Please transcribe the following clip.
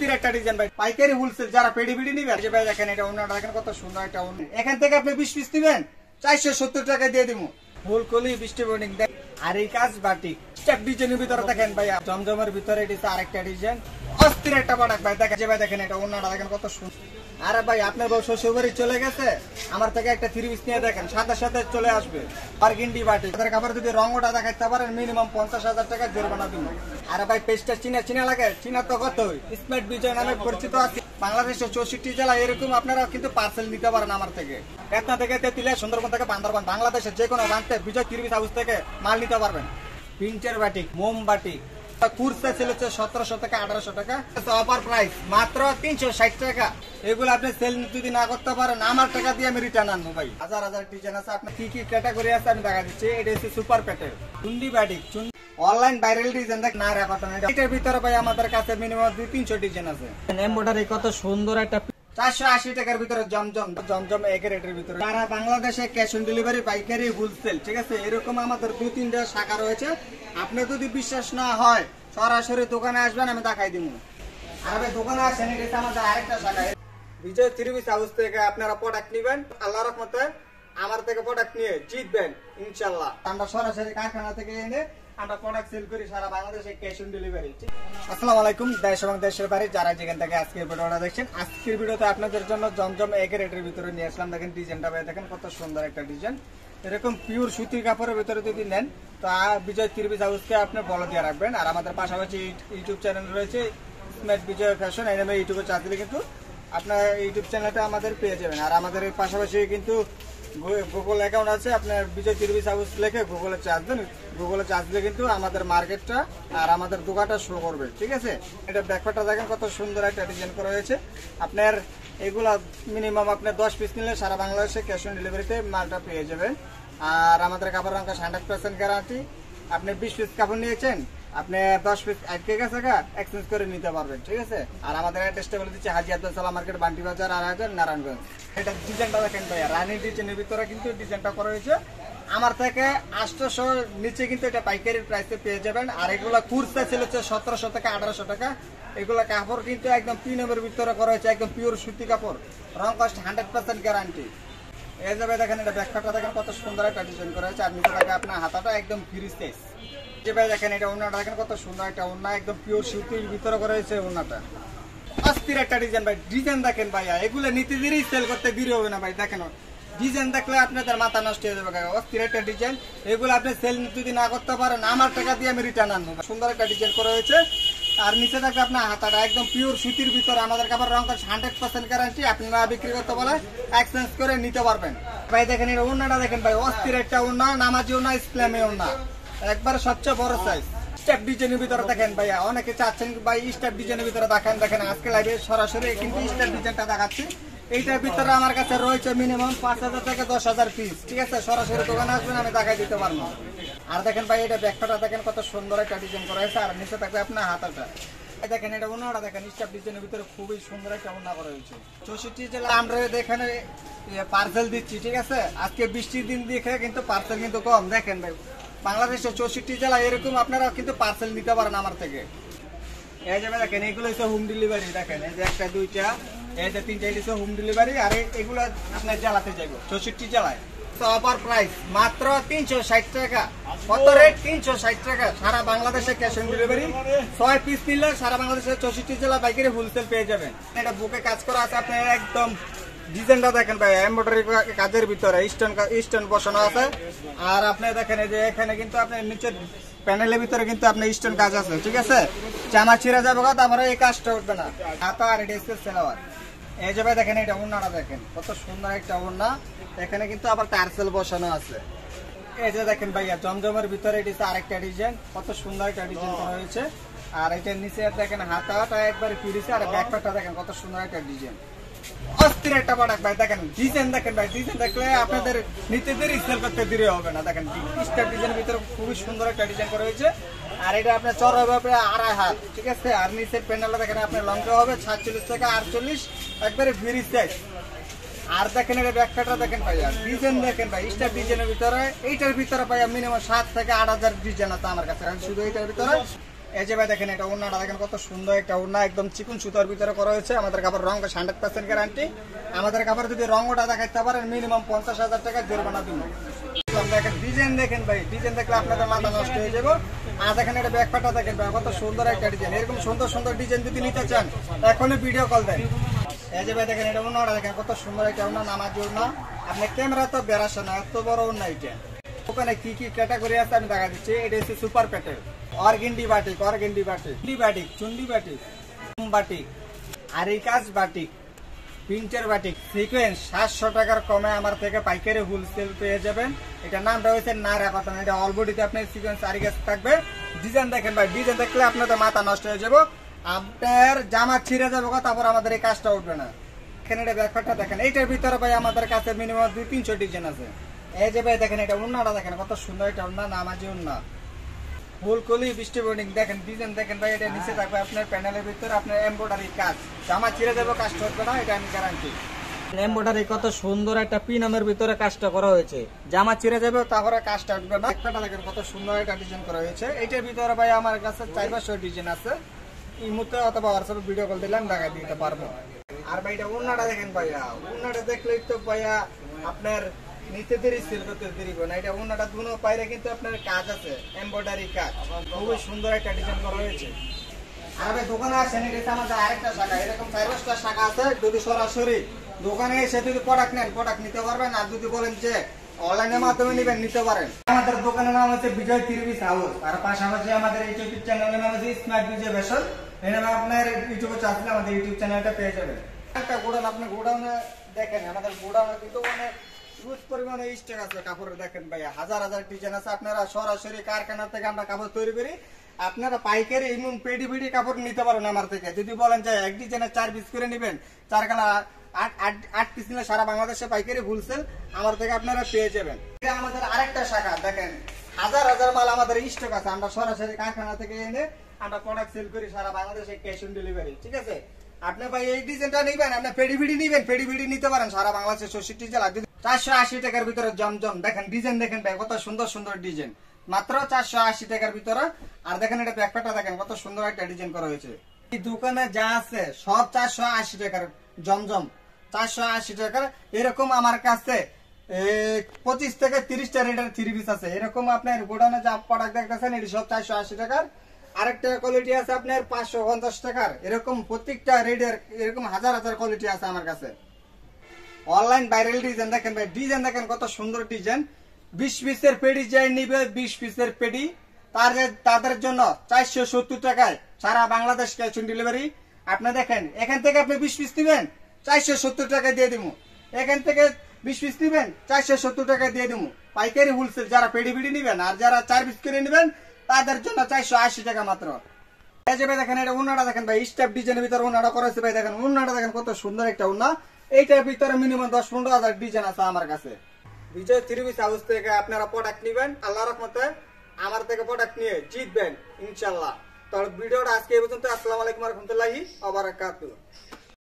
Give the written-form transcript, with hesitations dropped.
অস্থির একটা ডিজাইন ভাই, পাইকারি হোলসেল যারা পেডি বিডি নিবেন, যে ভাই দেখেন এটা ওনাটা দেখেন কত সুন্দর একটা ওনা। এখান থেকে আপনি 20 পিস নিবেন 470 টাকা দিয়ে দিব। ফুলকলি বৃষ্টি বোর্ডিং দেখ, আর এই কাজ বাটিক স্টেপ ডিজাইনের ভিতরে দেখেন ভাই, জমজমের ভিতরে এটা আরেকটা ডিজাইন, অস্থির একটা প্রোডাক্ট ভাই। দেখেন যে ভাই দেখেন এটা ওনাটা দেখেন কত সুন্দর। আরে ভাই আপনার বউ শ্বশুর বাড়ি চলে গেছে, আমার থেকে একটা 3 পিস নিয়ে দেখেন, সাথে সাথে চলে আসবে। বারগিন্ডি বাটি তাদের কাপড় যদি রঙটা দেখাইতে পারেন মিনিমাম 50,000 টাকা জরিমানা দিব। আরে ভাই পেজটা চিনা লাগে, চিনা তো কত স্মার্ট বিজয় নামে পরিচিত আছে বাংলাদেশের 64 জেলা। এরকম আপনারা কিন্তু পার্সেল নিতে পারেন আমার থেকে। পেটনা থেকে তেতুলিয়া, সুন্দরবন থেকে বান্দরবান, বাংলাদেশের যে কোনো প্রান্তে বিজয় 30 হাউস থেকে মাল নিতে পারবেন। পিঞ্চের বাটি, মোম বাটি কুর্তা ছিল 1700 টাকা 1800 টাকা, অফার প্রাইস মাত্র 360 টাকা। এগুলো আপনি সেল যদি না করতে পারেন আমার টাকা দিয়ে আমি রিটার্ন আনবো ভাই। হাজার হাজার ডিজাইন আছে, আপনার কি কি ক্যাটাগরি আছে আমি দেখা দিচ্ছি। এটা হচ্ছে সুপার প্যাটেল চুন্ডি বাটি, অনলাইন ভাইরাল ডিজাইন দেখ না রাখা। এটার ভিতরে ভাই আমাদের কাছে মিনিমাম 200-300 ডিজাইন আছে। এমব্রয়ডারি কত সুন্দর একটা 480 টাকার ভিতরে জমজম একের রেটের ভিতরে। সারা বাংলাদেশে ক্যাশ অন ডেলিভারি, পাইকারি, হোলসেল, ঠিক আছে। এরকম আমাদের 2-3টা শাখা রয়েছে। আপনি যদি বিশ্বাস না হয় সরাসরি দোকানে আসবেন, আমি দেখাই দিব। আর ভাই দোকানে আসেন, এটা আমাদের আরেকটা শাখা বিজয় 3 পিস হাউস থেকে আপনারা প্রোডাক্ট নেবেন। আল্লাহর রহমতে আমার থেকে প্রোডাক্ট নিয়ে জিতবেন ইনশাআল্লাহ। আমরা সরাসরি কারখানা থেকে এনে আমরা প্রোডাক্ট সেল করি সারা বাংলাদেশে ক্যাশ অন ডেলিভারি। আসসালামু আলাইকুম দেশ এবং দেশের বাইরে যারা যেখান থেকে আজকের ভিডিওটা দেখছেন। আজকের ভিডিওতে আপনাদের জন্য জমজম একের রেটের ভিতরে নিয়ে আসলাম। দেখেন ডিজাইনটা ভাই দেখেন কত সুন্দর একটা ডিজাইন। এরকম পিওর সুতির কাপড়ের ভিতরে যদি নেন তো বিজয় 3 পিস হাউসকে আপনি বলে দিয়ে রাখবেন। আর আমাদের পাশাপাশি ইউটিউব চ্যানেল রয়েছে স্মার্ট বিজয় ফ্যাশন, এই নামে ইউটিউবে চার্জ দিলে কিন্তু আপনার ইউটিউব চ্যানেলটা আমাদের পেয়ে যাবেন। আর আমাদের পাশাপাশি কিন্তু গুগল অ্যাকাউন্ট আছে, আপনার বিজয় 3 পিস হাউস লিখে গুগলে চার্জ দেন। গুগলে চার্জ দিলে কিন্তু আমাদের মার্কেটটা আর আমাদের দোকানটা শো করবে, ঠিক আছে। এটা ব্যাকপার্টটা দেখেন কত সুন্দর একটা ডিজাইন করা হয়েছে। আপনার এগুলা মিনিমাম আপনার 10 পিস নিলে সারা বাংলাদেশে ক্যাশ অন ডেলিভারিতে মালটা পেয়ে যাবেন। আর আমাদের কাপড় রঙ 100% গ্যারান্টি। আপনি 20 পিস কাপড় নিয়েছেন, আপনি 10 পিস আটকে গেছে এক্সচেঞ্জ করে নিতে পারবেন, ঠিক আছে। আর আমাদের অ্যাড্রেসটা বলে দিচ্ছি হাজী আব্দুল সালাম মার্কেট, বান্টি বাজার, আড়াইহাজার, নারায়ণগঞ্জ। এটা ডিজাইনটা দেখেন ভাইয়া, রানী ডিজাইনের ভিতরে কিন্তু ডিজাইনটা করা হয়েছে। আমার থেকে 800 নিচে কিন্তু এটা পাইকারি প্রাইসে পেয়ে যাবেন। আর এগুলা কুর্তা ছিল 1700 টাকা 1800 টাকা। এগুলা কাপড় কিন্তু একদম প্রিমিয়ামের ভিতরে করা হয়েছে, একদম পিওর সুতি কাপড়, রং কস্ট 100% গ্যারান্টি। এই যাবে দেখেন এটা ব্যাকপার্টটা দেখেন কত সুন্দর একটা ডিজাইন করা হয়েছে। আর নিচে থাকে আপনার হাতাটা একদম ফ্রি সাইজ। যে ভাই দেখেন এটা ওন্নাটা দেখেন কত সুন্দর একটা ওন্না, একদম পিওর সুতির ভিতরে করা হয়েছে ওন্নাটা। অস্থির একটা ডিজাইন ভাই, ডিজাইন দেখেন ভাইয়া, এগুলো নিতে দেরি সেল করতে দেরি হবে না ভাই। দেখেন ডিজাইন দেখলে আপনাদের মাথা নষ্ট হয়ে যাবে। অস্থির একটা ডিজাইন, এগুলো আপনি সেল যদি না করতে পারেন আমার টাকা দিয়ে আমি রিটার্ন আনবো। সুন্দর একটা ডিজাইন করা হয়েছে। আর নিচে থাকবে আপনার হাতাটা একদম পিওর সুতির ভিতরে, আমাদের কাপড় রং 100% গ্যারান্টি। আপনারা বিক্রি করতে বলে এক্সচেঞ্জ করে নিতে পারবেন ভাই। দেখেন এটা ওন্নাটা দেখেন ভাই, অস্থির একটা ওন্না, নামাজি ওন্না, ইসলামী ওন্না, একবার সবচেয়ে বড় সাইজ। স্টেপ ডিজাইনের ভিতরে দেখেন ভাইয়া, অনেকে চাচ্ছেন ভাই স্টেপ ডিজাইনের ভিতরে দেখেন। দেখেন আজকে লাইভে সরাসরি কিন্তু স্টেপ ডিজাইনটা দেখাচ্ছি। এইটার ভিতরে আমার কাছে রয়েছে মিনিমাম 5000 থেকে 10,000 পিস, ঠিক আছে। সরাসরি দোকানে আসবেন, আমি দেখাই দিতে পারবো। আর দেখেন ভাই এটা ব্যাকপার্টটা দেখেন কত সুন্দর একটা ডিজাইন করা হয়েছে। আর নিচে থাকবে আপনার হাতাটা দেখেন, এটা ওনাটা দেখেন স্টেপ ডিজাইনের ভিতরে খুবই সুন্দর একটা ওনা করা হয়েছে। 64 জেলা আমরা এখানে পার্সেল দিচ্ছি, ঠিক আছে। আজকে বৃষ্টির দিন দেখে কিন্তু পার্সেল কিন্তু কম। দেখেন ভাই বাংলাদেশের 64 জেলা এরকম আপনারা কিন্তু পার্সেল নিতে পারেন আমার থেকে। এই যাবে দেখেন এগুলো হচ্ছে হোম ডেলিভারি। দেখেন এই যে একটা, দুইটা, এই যে 3টা হচ্ছে হোম ডেলিভারি। আর এগুলো আপনার জেলাতে যাইব 64 জেলায়। অফার প্রাইস মাত্র 360 টাকা। কত রেট? 360 টাকা। সারা বাংলাদেশে ক্যাশ অন ডেলিভারি। 6 পিস নিলে সারা বাংলাদেশের 64 জেলা পাইকারি হোলসেল পেয়ে যাবেন। এটা বুকে কাজ করা আছে আপনার একদম। ডিজাইনটা দেখেন ভাই, এমব্রয়ডারি কাজের ভিতরে স্টোন বসানো আছে। আর আপনি দেখেন এই যে এখানে কিন্তু আপনার নিচের প্যানেলের ভিতরে কিন্তু আপনার স্টোন কাজ আছে, ঠিক আছে। জামা ছিঁড়ে যাবে, তারপরে এই কাজটা উঠবে না। হাতা আর এটা সেলোয়ার। এই যে ভাই দেখেন এটা ওন্নাটা দেখেন কত সুন্দর একটা ওন্না। এখানে কিন্তু আবার টার্সেল বসানো আছে। এই যে দেখেন ভাইয়া জমজমের ভিতরে এটা আরেকটা ডিজাইন, কত সুন্দর একটা ডিজাইন করা হয়েছে। আর এটার নিচে দেখেন হাতাটা একবারে ফিরেছে। আর ব্যাকপার্টটা দেখেন কত সুন্দর একটা ডিজাইন, অস্থির একটা প্রোডাক্ট ভাই। দেখেন ডিজাইন দেখেন ভাই, ডিজাইন দেখলে আপনাদের নিতে দেরি সেল করতে দেরি হবে না। দেখেন স্টেপ ডিজাইনের ভিতরে খুবই সুন্দর একটা ডিজাইন করা হয়েছে। আর এটা আপনার চড়া হবে 2.5 হাত, ঠিক আছে। আর নিচের প্যানেলটা দেখেন আপনার লংটা হবে 46 থেকে 48, একবারে ফ্রি সাইজ। আর দেখেন এটা ব্যাকপার্টটা দেখেন ভাইয়া, ডিজাইন দেখেন ভাই স্টেপ ডিজাইনের ভিতরে। এইটার ভিতরে ভাইয়া মিনিমাম 7 থেকে 8,000 ডিজাইন আছে আমার কাছে। শুধু এইটার ভিতরে এই যে ভাই দেখেন এটা ওড়নাটা দেখেন কত সুন্দর একটা ওড়না, একদম চিকন সুতার ভিতরে করা হয়েছে। আমাদের কাপড় রং 100% গ্যারান্টি। আমাদের কাপড় যদি রং ওটা দেখাইতে পারেন মিনিমাম 50,000 টাকা জরিমানা দিব। দেখেন ডিজাইন দেখেন ভাই, ডিজাইন দেখলে আপনাদের মাথা নষ্ট হয়ে যাবে। আর দেখেন এটা ব্যাকপাটা দেখেন ভাই কত সুন্দর একটা ডিজাইন। এরকম সুন্দর সুন্দর ডিজাইন যদি নিতে চান এখনই ভিডিও কল দেন। এই যে ভাই দেখেন এটা ওড়নাটা দেখেন কত সুন্দর একটা ওড়না, নামাজ ওড়না। আপনি ক্যামেরা তো বেরাসে না, এত বড় ওড়না এটা। ওখানে কি কি ক্যাটাগরি আছে আমি দেখা দিচ্ছি। এটা হচ্ছে super Patel, organdie batik, organdie batik, batik, Chundi batik, batik, আরি কাজ বাটিক, প্রিন্টার বাটিক, সিকোয়েন্স 700 টাকার কমে আমার থেকে পাইকারি হোলসেল পেয়ে যাবেন। এটা নামটা হয়েছে নারা পাতান। এটা অলবডিতে আপনার সিকোয়েন্স আরি কাজ থাকবে। ডিজাইন দেখেন ভাই, ডিজাইন দেখলে আপনাদের মাথা নষ্ট হয়ে যাবে, আপনার জামা ছিঁড়ে যাবে, তারপর আমাদের এই কাজটা উঠবে না। এখানে এটা ব্যাকপাটটা দেখেন, এইটার ভিতরে ভাই আমাদের কাছে মিনিমাম 200-300 ডিজাইন আছে। এই যে ভাই দেখেন এটা ওড়নাটা দেখেন কত সুন্দর একটা ওড়না, নামাজি ওড়না, ফুলকলি বৃষ্টি বোর্ডিং। দেখেন ডিজাইন দেখেন ভাই, এটা নিচে থাকবে আপনার প্যানেলের ভিতরে আপনার এমব্রয়ডারি কাজ, জামা ছিঁড়ে যাবে, কাজটা হচ্ছে না, এটা আমি গ্যারান্টি। এমব্রয়ডারি কত সুন্দর একটা পিনামের ভিতরে কাজটা করা হয়েছে, জামা ছিঁড়ে যাবে তারপরে কাজটা উঠবে না। একটা দেখেন কত সুন্দর একটা ডিজাইন করা হয়েছে। এটার ভিতরে ভাই আমার কাছে 400 ডিজাইন আছে। এই মুহূর্তে অথবা হোয়াটসঅ্যাপে ভিডিও কল দিলাম দেখা দিতে পারবো। আর ভাই এটা ওড়নাটা দেখেন ভাইয়া, ওড়নাটা দেখলেই তো ভাইয়া আপনার নিতে দেরি সেল করতে দেরি না। এটা ওড়নাটা দুনো পায়রে কিন্তু আপনার কাজ আছে, এমব্রয়ডারি কাজ, খুবই সুন্দর একটা ডিজাইন করা হয়েছে। আর ভাই দোকানে আসেন, এটা আমাদের আরেকটা শাখা, এরকম 4-5টা শাখা আছে। যদি সরাসরি দোকানে এসে যদি প্রোডাক্ট নেন প্রোডাক্ট নিতে পারবেন, আর যদি বলেন যে অনলাইনের মাধ্যমে নিবেন নিতে পারেন। আমাদের দোকানের নাম হচ্ছে বিজয় ত্রিভিস হাউস, আর পাশাপাশি আমাদের ইউটিউব চ্যানেলের নাম হচ্ছে স্মার্ট বিজয় ফ্যাশন। এই নামে আপনার ইউটিউবে চাচ্লে আমাদের ইউটিউব চ্যানেলটা পেয়ে যাবেন। একটা গোডাউন, আপনি গোডাউনে দেখেন, আমাদের গোডাউনে কিন্তু অনেক হিউজ পরিমাণে স্টক আছে কাপড়ের। দেখেন ভাই হাজার হাজার ডিজাইন আছে। আপনারা সরাসরি কারখানা থেকে আমরা কাপড় তৈরি করি, আপনারা পাইকারি এবং পেডি পেডি কাপড় নিতে পারেন আমার থেকে। যদি বলেন যে এক ডিজাইনের 4 পিস করে নেবেন, 4 কালার 8 পিস নিলে সারা বাংলাদেশে পাইকারি হোলসেল আমার থেকে আপনারা পেয়ে যাবেন। এটা আমাদের আরেকটা শাখা, দেখেন হাজার হাজার মাল আমাদের স্টক আছে। আমরা সরাসরি কারখানা থেকে এনে আমরা প্রোডাক্ট সেল করি সারা বাংলাদেশে, ক্যাশ অন ডেলিভারি। ঠিক আছে, আপনি ভাই এই ডিজাইনটা নিবেন, আপনি পেডি পেডি নিবেন, পেডি পেডি নিতে পারেন সারা বাংলাদেশে 64 জেলা। 480 টাকার ভিতরে জমজম। দেখেন ডিজাইন দেখেন ভাই কত সুন্দর সুন্দর ডিজাইন, মাত্র 480 টাকার ভিতরে। আর দেখেন এটা ব্যাকপাটা দেখেন কত সুন্দর একটা ডিজাইন করা হয়েছে। এই দোকানে যা আছে সব 480 টাকার জমজম, 480 টাকার। এরকম আমার কাছে 25 থেকে 30টা রেটের 3 পিস আছে। এরকম আপনার গোডাউনে যা প্রোডাক্ট দেখতেছেন এটি সব 480 টাকার। আরেকটা কোয়ালিটি আছে আপনার 550 টাকার। এরকম প্রত্যেকটা রেটের এরকম হাজার হাজার কোয়ালিটি আছে আমার কাছে। অনলাইন ভাইরাল ডিজাইন দেখেন ভাই, ডিজাইন দেখেন কত সুন্দর ডিজাইন। 20 পিসের পেডি যাই নিবে, 20 পিসের পেডি তাদের জন্য 470 টাকায় সারা বাংলাদেশ ক্যাশ অন ডেলিভারি। আপনি দেখেন এখান থেকে আপনি 20 পিস নিবেন 470 টাকা দিয়ে দিব। এখান থেকে 20 পিস নিবেন 470 টাকা দিয়ে দিব। পাইকারি হোলসেল যারা পেডি পেডি নিবেন আর যারা 4 পিস করে নিবেন তাদের জন্য 480 টাকা মাত্র। এই যে ভাই দেখেন এটা ওড়নাটা দেখেন ভাই, স্টেপ ডিজাইনের ভিতরে ওড়নাটা করা আছে ভাই। দেখেন ওড়নাটা দেখেন কত সুন্দর একটা ওড়না। এইটার ভিতরে মিনিমাম 10-15 হাজার ডিজাইন আছে আমার কাছে। বিজয় ত্রিভিস হাউস থেকে আপনারা প্রোডাক্ট নিবেন, আল্লাহর রহমতে আমার থেকে প্রোডাক্ট নিয়ে জিতবেন ইনশাআল্লাহ। তো ভিডিওটা আজকে এই পর্যন্ত। আসসালামু আলাইকুম ওয়া রাহমাতুল্লাহি ওয়া বারাকাতুহু।